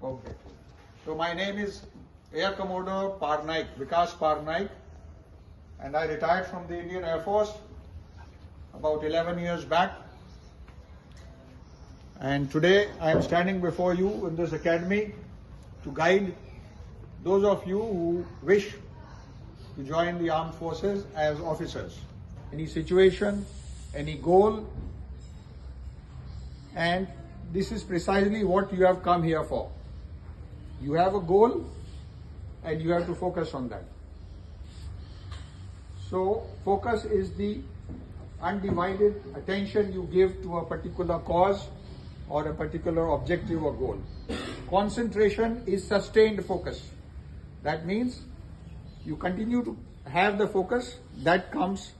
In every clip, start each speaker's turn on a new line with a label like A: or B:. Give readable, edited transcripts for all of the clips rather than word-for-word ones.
A: Okay. So my name is Air Commodore Vikas Parnaik, and I retired from the Indian Air Force about 11 years back. And today I am standing before you in this academy to guide those of you who wish to join the armed forces as officers. Any situation, any goal, and this is precisely what you have come here for. You have a goal and you have to focus on that. So focus is the undivided attention you give to a particular cause or a particular objective or goal. Concentration is sustained focus. That means you continue to have the focus that comes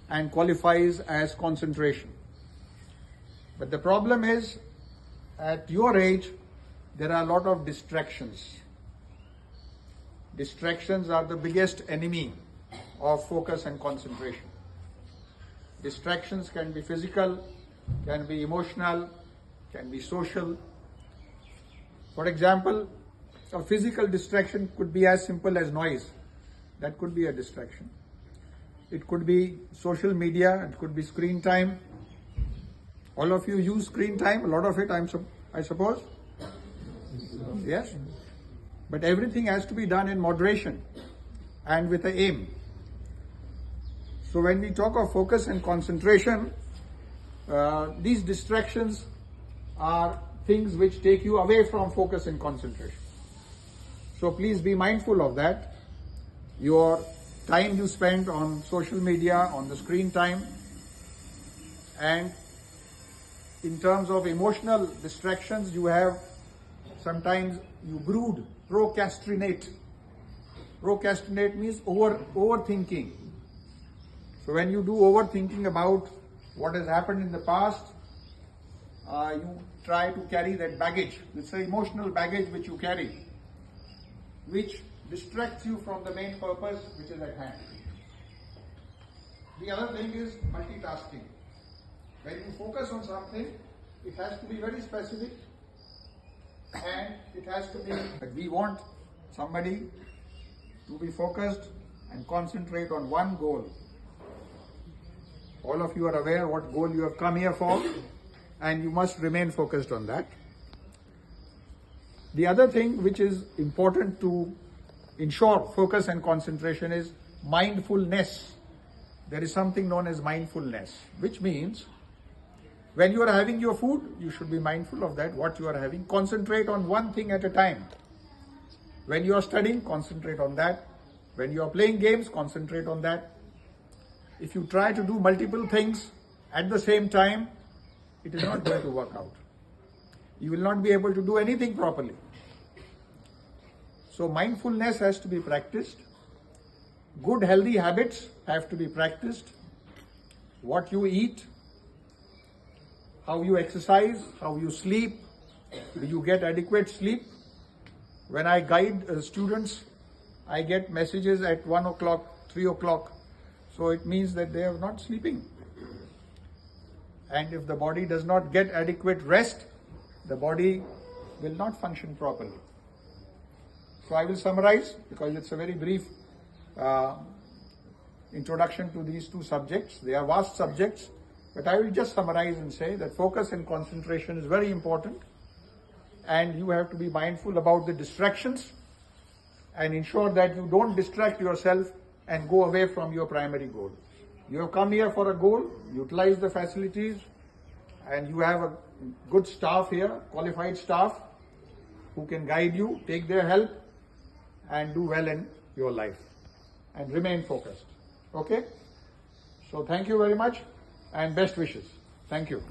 A: and qualifies as concentration. But the problem is, at your age, there are a lot of distractions. Distractions are the biggest enemy of focus and concentration. Distractions can be physical, can be emotional, can be social. For example, a physical distraction could be as simple as noise. That could be a distraction. It could be social media, it could be screen time. All of you use screen time, a lot of it, I suppose. Yes? But everything has to be done in moderation and with an aim. So when we talk of focus and concentration, these distractions are things which take you away from focus and concentration. So please be mindful of that. Your time you spend on social media, on the screen time, and in terms of emotional distractions, you have sometimes you brood, procrastinate. Procrastinate means overthinking. So when you do overthinking about what has happened in the past, you try to carry that baggage. It's an emotional baggage which you carry, which distracts you from the main purpose which is at hand. The other thing is multitasking. When you focus on something, it has to be very specific and it has to be, but we want somebody to be focused and concentrate on one goal. All of you are aware what goal you have come here for, and you must remain focused on that. The other thing which is important to ensure focus and concentration is mindfulness. There is something known as mindfulness, which means when you are having your food, you should be mindful of that, what you are having. Concentrate on one thing at a time. When you are studying, concentrate on that. When you are playing games, concentrate on that. If you try to do multiple things at the same time, it is not going to work out. You will not be able to do anything properly. So mindfulness has to be practiced. Good healthy habits have to be practiced. What you eat, how you exercise, how you sleep, do you get adequate sleep? When I guide students, I get messages at 1 o'clock, 3 o'clock. So it means that they are not sleeping. And if the body does not get adequate rest, the body will not function properly. So I will summarize, because it's a very brief introduction to these two subjects. They are vast subjects, but I will just summarize and say that focus and concentration is very important, and you have to be mindful about the distractions and ensure that you don't distract yourself and go away from your primary goal. You have come here for a goal, utilize the facilities, and you have a good staff here, qualified staff, who can guide you, take their help, and do well in your life, and remain focused. Okay? So thank you very much, and best wishes. Thank you.